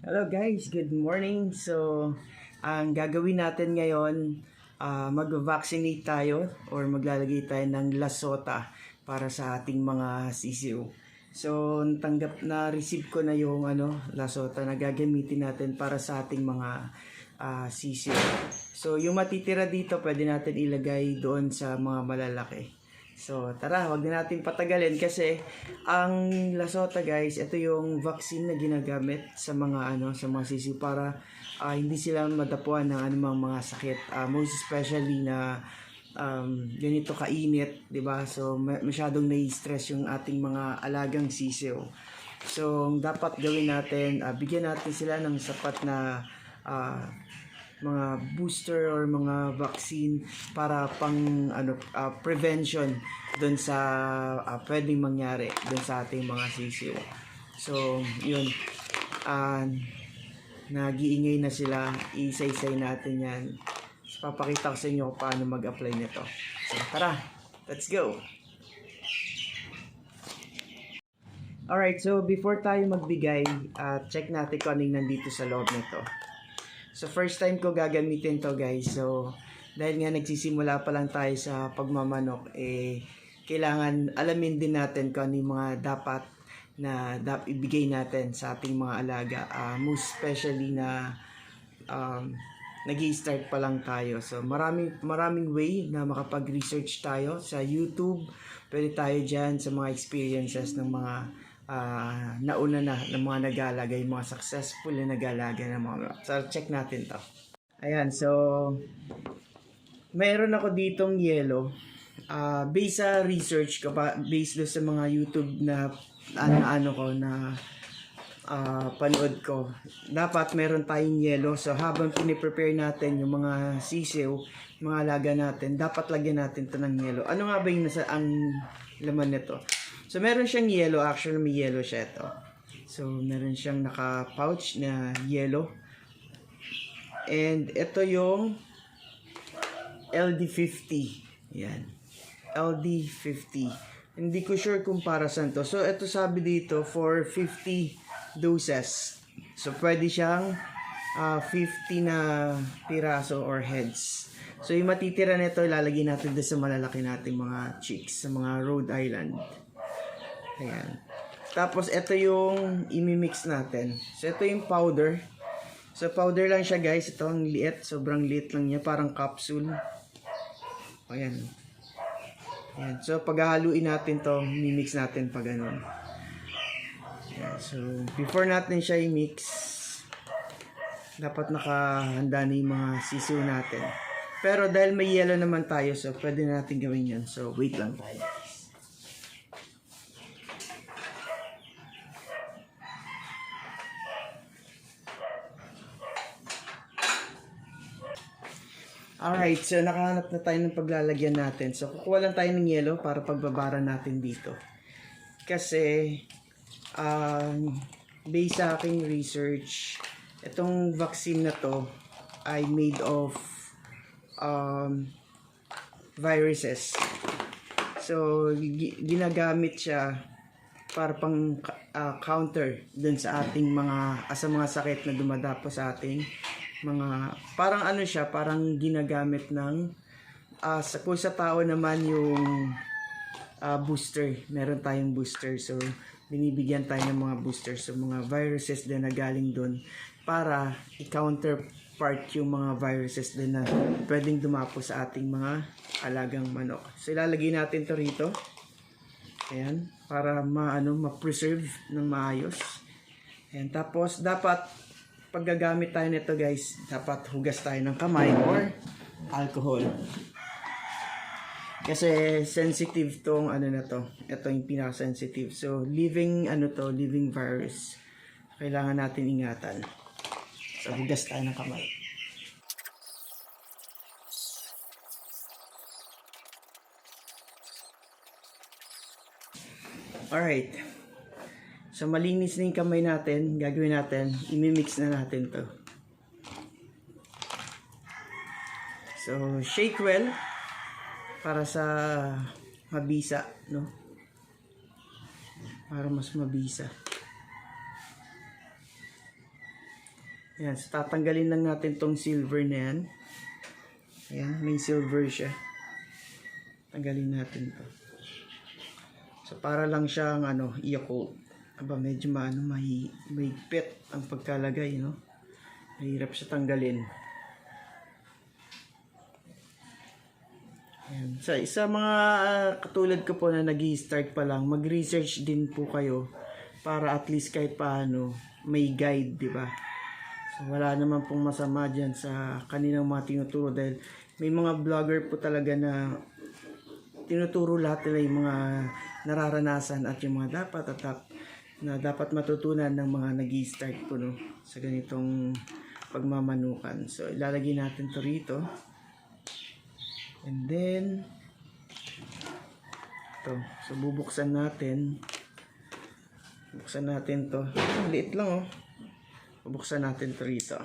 Hello guys, good morning. So, ang gagawin natin ngayon, mag-vaccinate tayo or maglalagay tayo ng lasota para sa ating mga sisiw. So, na-receive ko na yung lasota na gagamitin natin para sa ating mga sisiw. So, yung matitira dito, pwede natin ilagay doon sa mga malalaki. So, tara, wag na natin patagalin kasi ang lasota guys, ito yung vaccine na ginagamit sa mga sa mga sisiw para hindi sila madapuan ng anumang mga sakit. Most especially na ganito kainit, 'di ba? So, masyadong nai-stress yung ating mga alagang sisiw. So, dapat gawin natin, bigyan natin sila ng sapat na mga booster or mga vaccine para pang prevention doon sa pwedeng mangyari doon sa ating mga sisiw. So, yun. Nag-iingay na sila. Isa-isay natin yan. So, papakita ko sa inyo kung paano mag-apply nito. So, tara. Let's go. Alright, so before tayo magbigay, check natin kung anong nandito sa loob nito. So, first time ko gagamitin to guys. So, dahil nga nagsisimula pa lang tayo sa pagmamanok, kailangan alamin din natin kung ano yung mga dapat na ibigay natin sa ating mga alaga. Most especially na nag-i-start pa lang tayo. So, maraming way na makapag-research tayo sa YouTube. Pwede tayo dyan sa mga experiences ng mga nauna na ng mga nag-aalaga, yung mga successful na nag-aalaga ng mga. So, check natin to. Ayan, so mayroon ako ditong yellow. Based sa research ko, based doon sa mga YouTube na panood ko, dapat meron tayong yellow. So, habang piniprepare natin yung mga sisiw, mga alaga natin, dapat lagyan natin to ng yellow. Ano nga ba yung ang laman nito? So, meron siyang yellow. Actually, may yellow siya ito. So, meron siyang naka-pouch na yellow. And ito yung LD50. Yan. LD50. Hindi ko sure kung para saan to. So, ito sabi dito for 50 doses. So, pwede siyang 50 na piraso or heads. So, yung matitira nito, ilalagay natin doon sa malalaki nating mga chicks sa mga Rhode Island. Ayan. Tapos, ito yung imimix natin. So, ito yung powder. So, powder lang siya guys. Ito ang liit. Sobrang liit lang niya. Parang capsule. Ayan. Ayan. So, paghahaluin natin to, mimix natin pa ganun. Ayan. So, before natin siya i-mix, dapat nakahanda na yung mga sisiw natin. Pero dahil may yellow naman tayo, so pwede natin gawin yan. So, wait lang tayo. Alright, so nakahanap na tayo ng paglalagyan natin. So, kukuha lang tayo ng yellow para pagbabara natin dito. Kasi, based sa aking research, itong vaccine na to ay made of viruses. So, ginagamit siya para pang counter dun sa ating mga sakit na dumadapo sa ating mga, parang siya, parang ginagamit ng kung sa tao naman yung booster. Meron tayong booster, so binibigyan tayo ng mga booster, so mga viruses din na galing dun para i-counterpart yung mga viruses din na pwedeng dumapo sa ating mga alagang manok. So ilalagay natin to rito. Ayan, para ma-preserve ng maayos. Ayan, tapos dapat pag gagamit tayo nito guys, dapat hugas tayo ng kamay or alcohol. Kasi sensitive tong na to. Ito yung pinaka-sensitive. So, living living virus. Kailangan natin ingatan. So, hugas tayo ng kamay. Alright. So, malinis na yung kamay natin. Gagawin natin, imimix na natin to. So, shake well para sa mabisa, no? Para mas mabisa. Ayan, so tatanggalin lang natin tong silver na yan. Ayan, may silver siya. Tanggalin natin to. So para lang siyang Yakult. Aba, medyo mahigpit ang pagkalagay, no? Mahirap siya tanggalin. Ayan. Sa mga katulad ko po na nag-i-start pa lang, mag-research din po kayo para at least kahit paano may guide, di ba? So, wala naman pong masama dyan sa kanilang mga tinuturo dahil may mga vlogger po talaga na tinuturo lahat nila yung mga nararanasan at yung mga dapat matutunan ng mga nag-i-start po, no, sa ganitong pagmamanukan. So, ilalagay natin to rito. And then, ito. So, bubuksan natin. Buksan natin to. Liit lang, oh. Bubuksan natin to rito.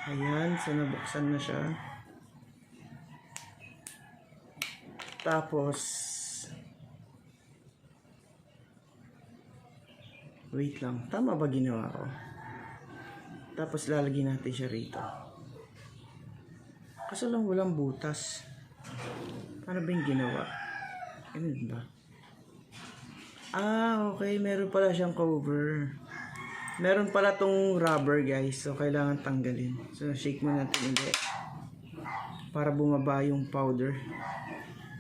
Ayan. So, nabuksan na siya. Tapos, wait lang. Tama ba ginawa ko? Tapos, lalagyan natin siya rito. Kaso lang walang butas. Ano ba yung ginawa? Ganun ba? Okay. Meron pala siyang cover. Meron pala tong rubber, guys. So, kailangan tanggalin. So, shake mo natin ulit. Para bumaba yung powder.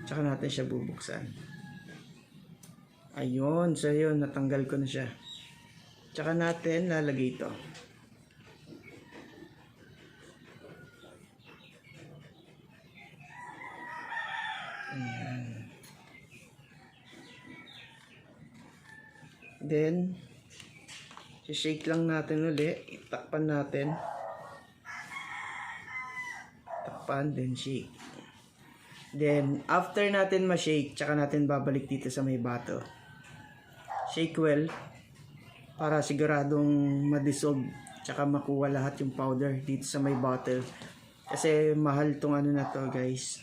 Tsaka natin siya bubuksan. Ayun. So, yun. Natanggal ko na siya. Tsaka natin lalagay ito. Then, shake lang natin ulit. Takpan natin. Takpan, then shake. Then, after natin ma-shake, tsaka natin babalik dito sa may bato. Shake well. Para siguradong ma-dissolve. Tsaka makuha lahat yung powder dito sa may bottle. Kasi mahal tong na to, guys.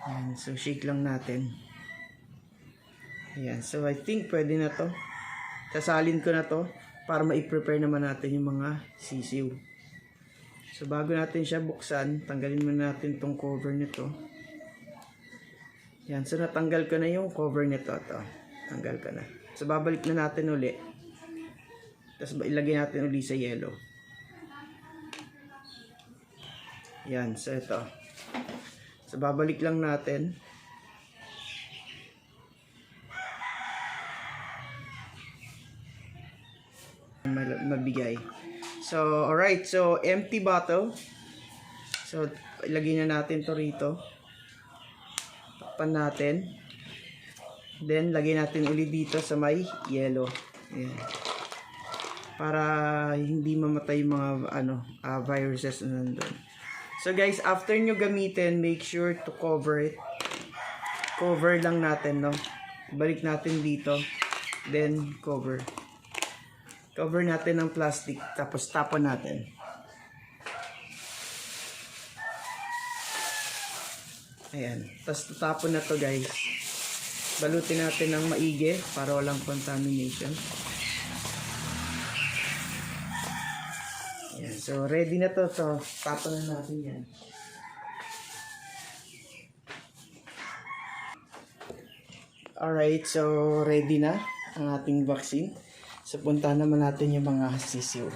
Ayan, so, shake lang natin. Ayan, so I think pwede na to. Sasalin ko na to para ma-prepare naman natin yung mga sisiw. So bago natin siya buksan, tanggalin muna natin tong cover nito. Ayan, so natanggal ko na yung cover nito. Tanggal ko na. So babalik na natin uli. Tapos ilagay natin uli sa yellow. Ayan, so ito. So babalik lang natin. Mabigay. So, alright. So, empty bottle. So, ilagay na natin to rito. Takpan natin. Then, lagay natin ulit dito sa may yellow. Ayan. Para hindi mamatay yung mga viruses na nandun. So, guys, after nyo gamitin, make sure to cover it. Cover lang natin, no? Balik natin dito. Then, cover. Cover natin ng plastic, tapos tapon natin. Ayan. Tapos tatapon na to, guys. Balutin natin ng maigi para walang contamination. Ayan. So, ready na to. So, tapon na natin yan. Alright. So, ready na ang ating vaccine. So, punta naman natin yung mga sisiw.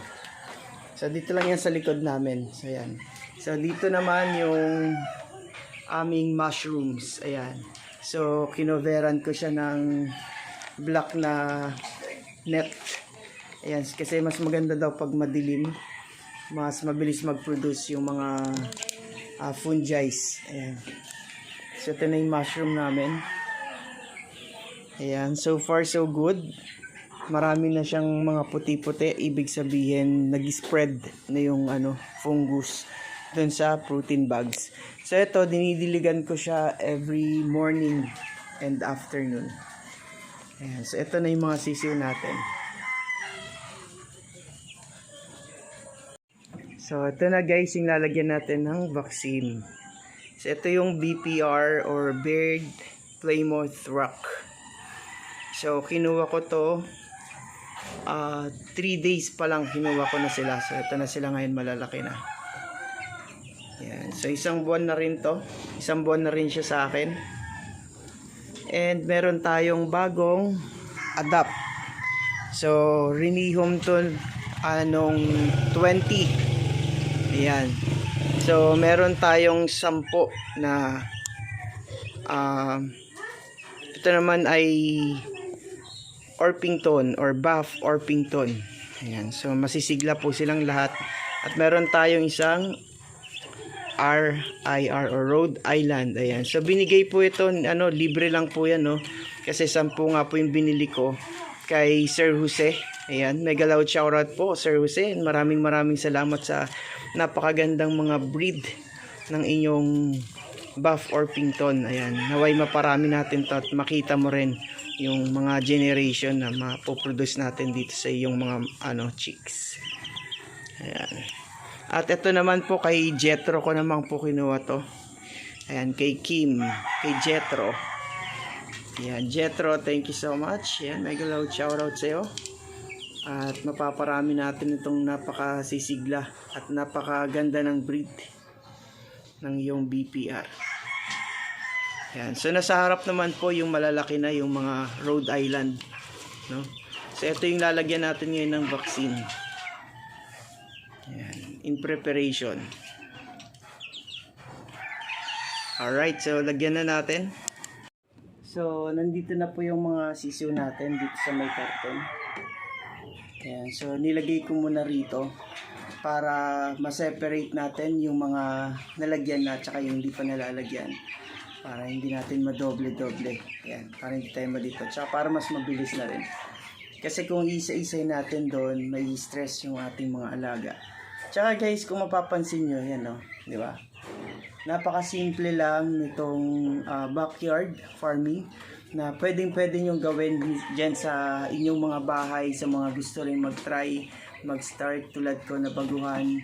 So, dito lang yan sa likod namin. So, ayan. So, dito naman yung aming mushrooms. Ayan. So, kinoveran ko siya ng black na net. Ayan. Kasi mas maganda daw pag madilim. Mas mabilis mag-produce yung mga fungi's. Ayan. So, ito na yung mushroom namin. Ayan. So far, so good. Marami na siyang mga puti-puti, ibig sabihin nag-spread na yung fungus dun sa protein bags. So ito, dinidiligan ko siya every morning and afternoon. Ayan, so ito na yung mga sisiw natin. So ito na, guys, yung lalagyan natin ng vaccine. So ito yung BPR or Bird Plymouth Rock. So kinuha ko to 3 days pa lang kinuha ko na sila. So ito na sila ngayon, malalaki na. Yan. So isang buwan na rin to. Isang buwan na rin siya sa akin. And meron tayong bagong adapt. So renihome to anong 20. Ayan. So meron tayong 10 na ito naman ay Orpington or Buff Orpington. Ayan. So masisigla po silang lahat. At meron tayong isang RIR or Rhode Island. Ayan. So binigay po ito, libre lang po yan, no? Kasi 10 nga po yung binili ko kay Sir Jose. Ayan, mega loud shoutout po Sir Jose. Maraming salamat sa napakagandang mga breed ng inyong Buff Orpington. Ayan, naway maparami natin to at makita mo rin yung mga generation na mapoproduce natin dito sa iyong mga chicks. Ayan. At ito naman po kay Jetro ko naman po kinuha to. Ayan, kay Kim, kay Jetro. Ayan, Jetro, thank you so much. Ayan, mega loud shoutout sa iyo. At mapaparami natin itong napakasisigla at napakaganda ng breed ng iyong BPR. Ayan, so nasa harap naman po yung malalaki na, yung mga Rhode Island, no? So ito yung lalagyan natin ngayon ng vaccine. Ayan, in preparation. Alright, so lagyan na natin. So nandito na po yung mga sisiw natin dito sa may karton. Ayan, so nilagay ko muna rito para ma-separate natin yung mga nalagyan na at saka yung hindi pa nalalagyan, para hindi natin madoble-doble. Ayan, para hindi tayo malito. Tsaka para mas mabilis na rin. Kasi kung isa-isay natin doon, may stress yung ating mga alaga. Tsaka guys, kung mapapansin nyo, yan o, di ba? Napakasimple lang nitong backyard farming na pwedeng-pwede nyo gawin dyan sa inyong mga bahay, sa mga gusto rin mag-try, mag-start tulad ko na baguhan.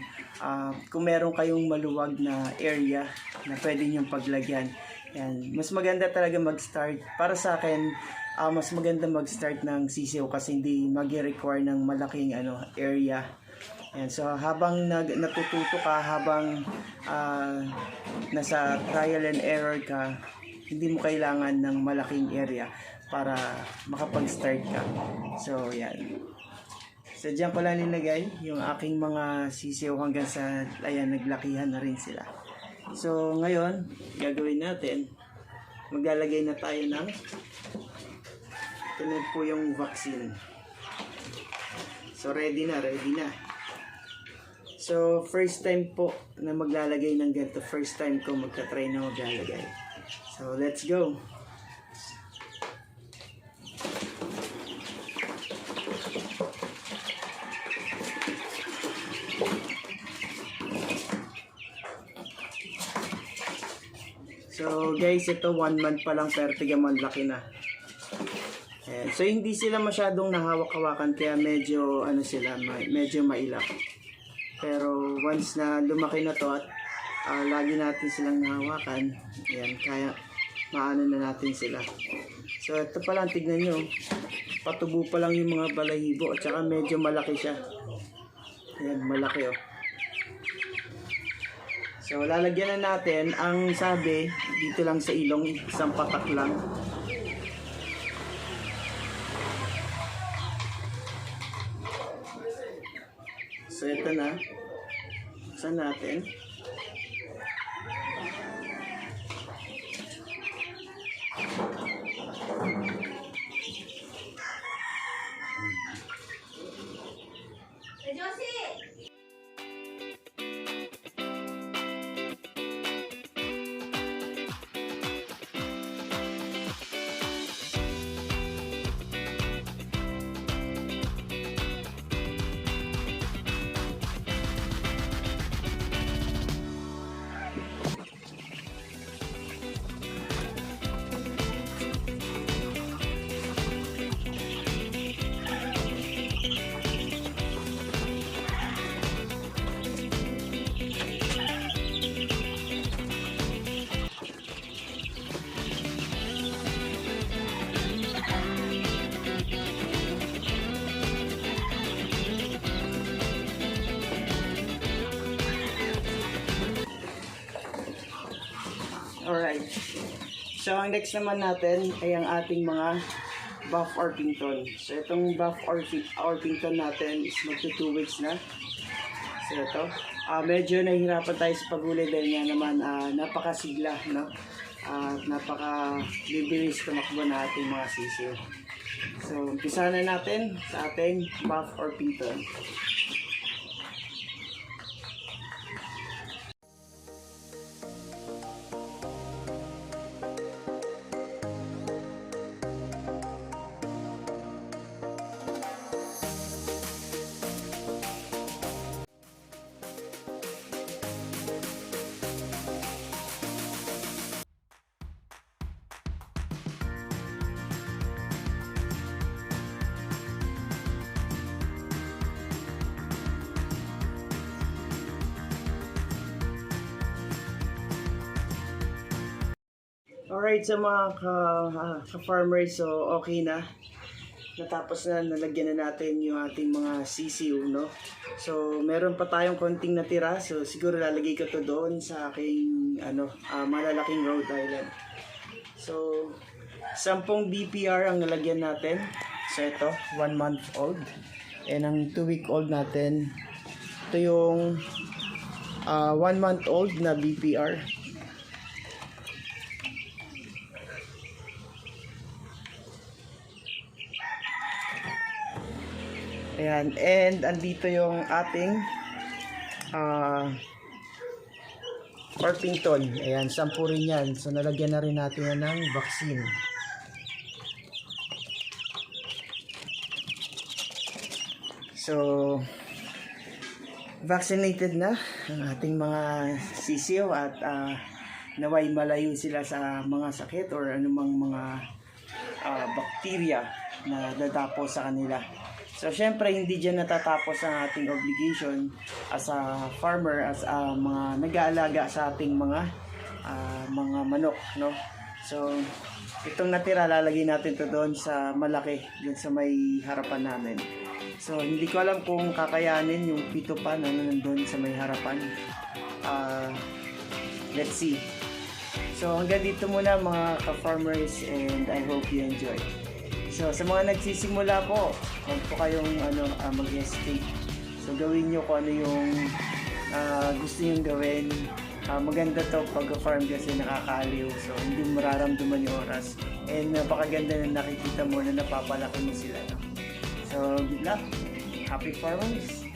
Kung meron kayong maluwag na area na pwede nyo paglagyan, yan, mas maganda talaga mag-start. Para sa akin, mas maganda mag-start ng sisiw kasi hindi mag-require ng malaking area. Yan, so habang natututo ka, habang nasa trial and error ka, hindi mo kailangan ng malaking area para makapag-start ka. So yan. So dyan ko lang nilagay yung aking mga sisiw hanggang sa ayan, naglakihan na rin sila. So ngayon, gagawin natin, maglalagay na tayo ng ito na po yung vaccine. So ready na. So first time po na maglalagay ng ganito. First time ko magka-try na maglalagay. So let's go. So guys, ito 1 month pa lang pero tigaman laki na. Ayan. So hindi sila masyadong nahawak-hawakan kaya medyo medyo mailap. Pero once na lumaki na to at lagi natin silang nahawakan, ayan, kaya maano na natin sila. So ito pa lang, tignan nyo, patubo pa lang yung mga balahibo at saka medyo malaki siya. Ayan, malaki oh. So lalagyan na natin, ang sabi dito lang sa ilong, isang patak lang. So ito na, buksan natin. Alright. So, ang next naman natin ay ang ating mga Buff Orpington. So, itong Buff Orpington natin is magto 2 weeks na. So, ito. Medyo nahihirapan tayo sa paghuli dahil nga naman napakasigla, no? Napaka-bibilis tumakbo na ating mga sisiw. So, umpisa na natin sa ating Buff Orpington. Alright, sa mga ka-farmers, so okay na. Natapos na, nalagyan na natin yung ating mga sisiw, no? So, meron pa tayong konting natira. So, siguro lalagay ko to doon sa aking, malalaking Rhode Island. So, 10 BPR ang nalagyan natin. So, ito, 1 month old. And ang 2 week old natin, ito yung 1 month old na BPR. Ayan, and andito yung ating Orpington. Ayan, 10 rin yan. So, nalagyan na rin natin yan ng vaccine. So, vaccinated na ang ating mga sisiw at naway malayo sila sa mga sakit or anumang mga bakterya na dadapo sa kanila. So, syempre, hindi dyan natatapos ang ating obligation as a farmer, as a mga nag-aalaga sa ating mga manok, no? So, itong natira, lalagay natin to doon sa malaki, doon sa may harapan namin. So, hindi ko alam kung kakayanin yung pito pa na nandun sa may harapan. Let's see. So, hanggang dito muna mga ka-farmers, and I hope you enjoy. So, sa mga nagsisimula po, huwag po kayong mag-hesitate. So, gawin nyo kung ano yung gusto nyo gawin. Maganda to pag-farm kasi nakakaaliw. So, hindi mo mararamdaman yung oras. And napakaganda na nakikita mo na napapalaki mo sila. No? So, good luck. Happy farmers!